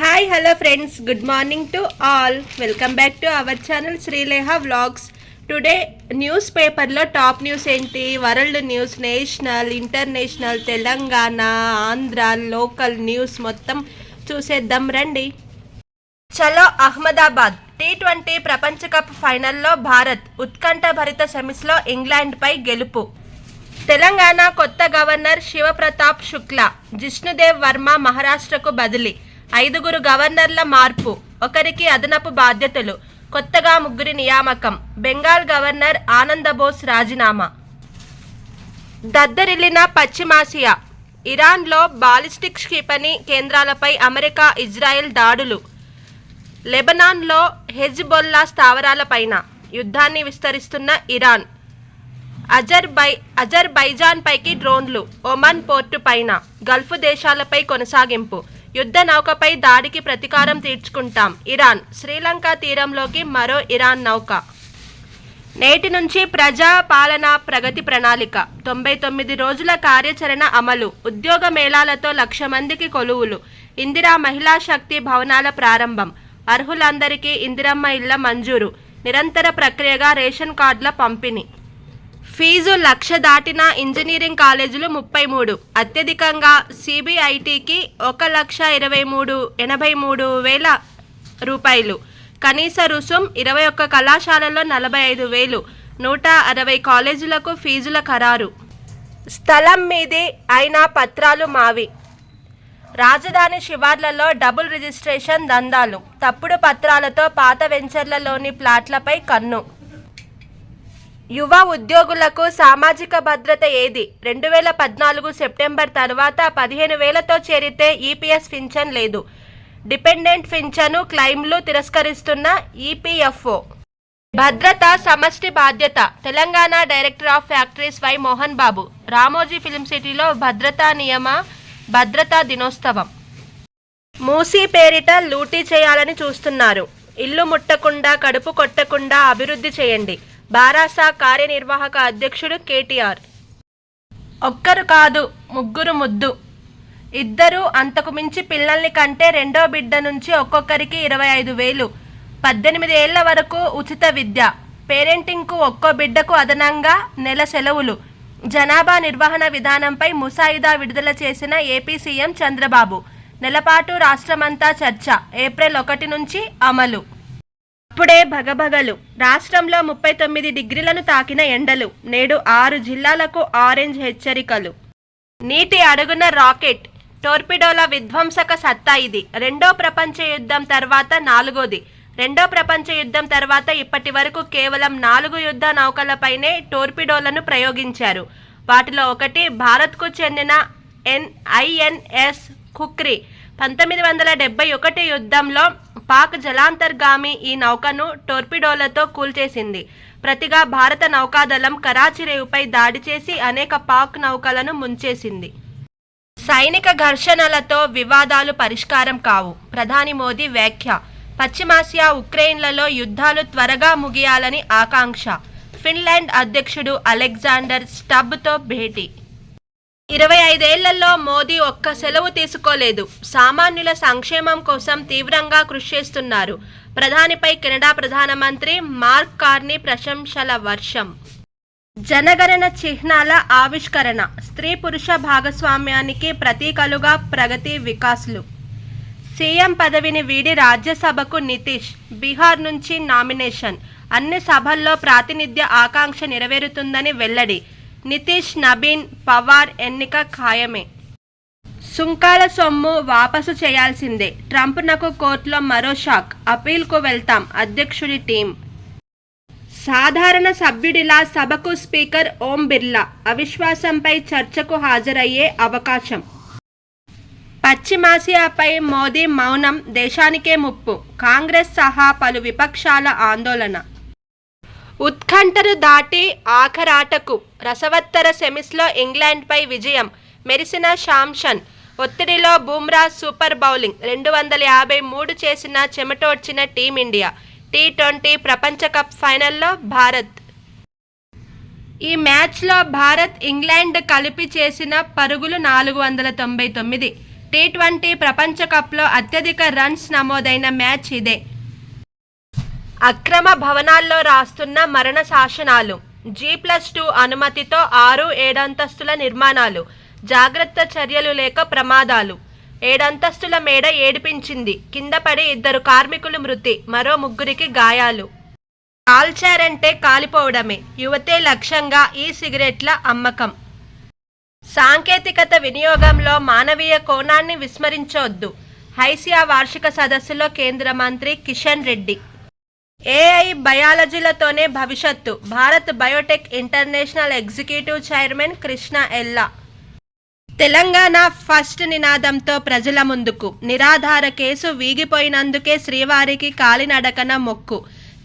Hi hello friends, good morning to all. Welcome back to our channel Srileha vlogs. Today news పేపర్లో top news ఏంటి, world news, national, international, Telangana, Andhra, local news మొత్తం చూసేద్దాం రండి. చలో Ahmedabad. T20 ప్రపంచ cup ఫైనల్లో భారత్ ఉత్కంఠభరిత సెమీస్లో ఇంగ్లాండ్పై గెలుపు. తెలంగాణ కొత్త గవర్నర్ శివప్రతాప్ శుక్లా, జిష్ణుదేవ్ వర్మ మహారాష్ట్రకు బదిలీ. 5 గవర్నర్ల మార్పు, ఒకరికి అదనపు బాధ్యతలు. కొత్తగా 3 నియామకం. బెంగాల్ గవర్నర్ ఆనందబోస్ రాజీనామా. దద్దరిల్లిన పశ్చిమాసియా. ఇరాన్లో బాలిస్టిక్ క్షిపణి కేంద్రాలపై అమెరికా, ఇజ్రాయెల్ దాడులు. లెబనాన్లో హెజ్బొల్లా స్థావరాలపైన యుద్ధాన్ని విస్తరిస్తున్న ఇరాన్. అజర్బైజాన్ పైకి డ్రోన్లు. ఒమన్ పోర్టు పైన. గల్ఫ్ దేశాలపై కొనసాగింపు. యుద్ధ నౌకపై దాడికి ప్రతీకారం తీర్చుకుంటాం ఇరాన్. శ్రీలంక తీరంలోకి మరో ఇరాన్ నౌక. నేటి నుంచి ప్రజా పాలన ప్రగతి ప్రణాళిక. 99 రోజుల కార్యాచరణ అమలు. ఉద్యోగ మేళాలతో 1,00,000 మందికి కొలువులు. ఇందిరా మహిళా శక్తి భవనాల ప్రారంభం. అర్హులందరికీ ఇందిరమ్మ ఇళ్ల మంజూరు. నిరంతర ప్రక్రియగా రేషన్ కార్డుల పంపిణీ. ఫీజు 1,00,000 దాటిన ఇంజనీరింగ్ కాలేజీలు 33. అత్యధికంగా సిబిఐటికి 1,23,83,000 రూపాయలు. కనీస రుసుం 21 కళాశాలల్లో 45,000. 160 కాలేజీలకు ఫీజుల ఖరారు. స్థలం మీది అయినా పత్రాలు మావి. రాజధాని శివార్లలో డబుల్ రిజిస్ట్రేషన్ దందాలు. తప్పుడు పత్రాలతో పాత వెంచర్లలోని ప్లాట్లపై కన్ను. యువ ఉద్యోగులకు సామాజిక భద్రత ఏది? 2014 సెప్టెంబర్ తర్వాత 15,000తో చేరితే ఈపీఎస్ పింఛన్ లేదు. డిపెండెంట్ పింఛను క్లెయిమ్లు తిరస్కరిస్తున్న ఈపీఎఫ్ఓ. భద్రత సమష్టి బాధ్యత. Telangana director of factories Y Mohan Babu. Ramoji film సిటీలో భద్రతా దినోత్సవం. మూసీ పేరిట లూటీ చేయాలని చూస్తున్నారు. ఇల్లు ముట్టకుండా, కడుపు కొట్టకుండా అభివృద్ధి చేయండి. బారాసా కార్యనిర్వాహక అధ్యక్షుడు కేటీఆర్. ఒక్కరు కాదు, 3 ముద్దు. 2 అంతకు మించి పిల్లల్ని కంటే రెండో బిడ్డ నుంచి ఒక్కొక్కరికి 25,000. 18 ఏళ్ల వరకు ఉచిత విద్య. పేరెంటింగ్కు ఒక్కో బిడ్డకు అదనంగా నెల సెలవులు. జనాభా నిర్వహణ విధానంపై ముసాయిదా విడుదల చేసిన ఏపీ సీఎం చంద్రబాబు. నెలపాటు రాష్ట్రమంతా చర్చ. ఏప్రిల్ 1 నుంచి అమలు. అప్పుడే భగభగలు. రాష్ట్రంలో 39 డిగ్రీలను తాకిన ఎండలు. నేడు 6 జిల్లాలకు ఆరెంజ్ హెచ్చరికలు. నీటి అడుగున రాకెట్. టోర్పిడోల విధ్వంసక సత్తా ఇది. రెండో ప్రపంచ యుద్ధం తర్వాత 4వది. రెండో ప్రపంచ యుద్ధం తర్వాత ఇప్పటి వరకు కేవలం 4 యుద్ధ నౌకలపైనే టోర్పిడోలను ప్రయోగించారు. వాటిలో ఒకటి భారత్కు చెందిన ఐఎన్ఎస్ ఖుక్రీ. 1971 యుద్ధంలో పాక్ జలాంతర్గామి ఈ నౌకను టోర్పిడోలతో కూల్చేసింది. ప్రతిగా భారత నౌకాదళం కరాచీ రేవుపై దాడి చేసి అనేక పాక్ నౌకలను ముంచేసింది. సైనిక ఘర్షణలతో వివాదాలు పరిష్కారం కావు. ప్రధాని మోదీ వ్యాఖ్య. పశ్చిమాసియా, ఉక్రెయిన్లలో యుద్ధాలు త్వరగా ముగియాలని ఆకాంక్ష. ఫిన్లాండ్ అధ్యక్షుడు అలెగ్జాండర్ స్టబ్తో భేటీ. 25 ఏళ్లలో మోదీ ఒక్క సెలవు తీసుకోలేదు. సామాన్యుల సంక్షేమం కోసం తీవ్రంగా కృషి చేస్తున్నారు. ప్రధానిపై కెనడా ప్రధానమంత్రి మార్క్ కార్నీ ప్రశంసల వర్షం. జనగణన చిహ్నాల ఆవిష్కరణ. స్త్రీ పురుష భాగస్వామ్యానికి ప్రతీకలుగా ప్రగతి వికాస్లు. సీఎం పదవిని వీడి రాజ్యసభకు నితీష్. బీహార్ నుంచి నామినేషన్. అన్ని సభల్లో ప్రాతినిధ్య ఆకాంక్ష నెరవేరుతుందని వెల్లడి. నితీష్, నబీన్, పవార్ ఎన్నిక ఖాయమే. సుంకాల సొమ్ము వాపసు చేయాల్సిందే. ట్రంప్నకు కోర్టులో మరో షాక్. అపీల్కు వెళ్తాం అధ్యక్షుడి టీం. సాధారణ సభ్యుడిలా సభకు స్పీకర్ ఓం బిర్లా. అవిశ్వాసంపై చర్చకు హాజరయ్యే అవకాశం. పశ్చిమాసియాపై మోదీ మౌనం దేశానికే ముప్పు. కాంగ్రెస్ సహా పలు విపక్షాల ఆందోళన. ఉత్కంఠను దాటి ఆఖరాటకు. రసవత్తర సెమీస్లో ఇంగ్లాండ్పై విజయం. మెరిసిన శాంసన్. ఒత్తిడిలో బుమ్రా సూపర్ బౌలింగ్. 253 చేసిన చెమటోడ్చిన టీమిండియా. T20 ప్రపంచ కప్ ఫైనల్లో భారత్. ఈ మ్యాచ్లో భారత్, ఇంగ్లాండ్ కలిపి చేసిన పరుగులు 499. T20 ప్రపంచ కప్లో అత్యధిక రన్స్ నమోదైన మ్యాచ్ ఇదే. అక్రమ భవనాల్లో రాస్తున్న మరణ శాసనాలు. G+2 అనుమతితో 6-7 అంతస్తుల నిర్మాణాలు. జాగ్రత్త చర్యలు లేక ప్రమాదాలు. 7 అంతస్తుల మేడ ఏడిపించింది. కింద పడి 2 కార్మికులు మృతి, మరో 3కి గాయాలు. కాల్చారంటే కాలిపోవడమే. యువతే లక్ష్యంగా ఈ సిగరెట్ల అమ్మకం. సాంకేతికత వినియోగంలో మానవీయ కోణాన్ని విస్మరించొద్దు. హైసియా వార్షిక సదస్సులో కేంద్ర మంత్రి కిషన్ రెడ్డి. ఏఐ బయాలజీలతోనే భవిష్యత్తు. Bharat Biotech international executive chairman Krishna ఎల్లా. తెలంగాణ ఫస్ట్ నినాదంతో ప్రజల ముందుకు. నిరాధార కేసు వీగిపోయినందుకే శ్రీవారికి కాలినడకన మొక్కు.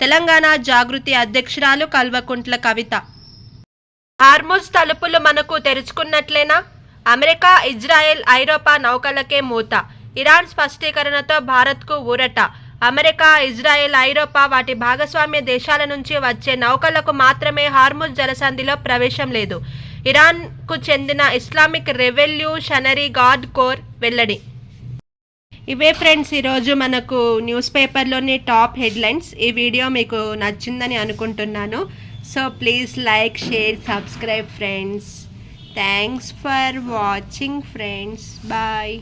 తెలంగాణ జాగృతి అధ్యక్షురాలు కల్వకుంట్ల కవిత. హార్ముజ్ తలుపులు మనకు తెరుచుకున్నట్లేనా? అమెరికా, ఇజ్రాయెల్, ఐరోపా నౌకలకే మూత. ఇరాన్ స్పష్టీకరణతో భారత్కు ఊరట. అమెరికా, ఇజ్రాయెల్, ఐరోపా వాటి భాగస్వామ్య దేశాల నుంచి వచ్చే నౌకలకు మాత్రమే హార్ముజ్ జలసంధిలో ప్రవేశం లేదు. ఇరాన్కు చెందిన ఇస్లామిక్ రెవల్యూషనరీ గార్డ్ కోర్ వెల్లడి. ఇవే ఫ్రెండ్స్ ఈరోజు మనకు న్యూస్ పేపర్లోని టాప్ హెడ్లైన్స్. ఈ వీడియో మీకు నచ్చిందని అనుకుంటున్నాను. So please like, share, subscribe friends. Thanks for watching friends. Bye.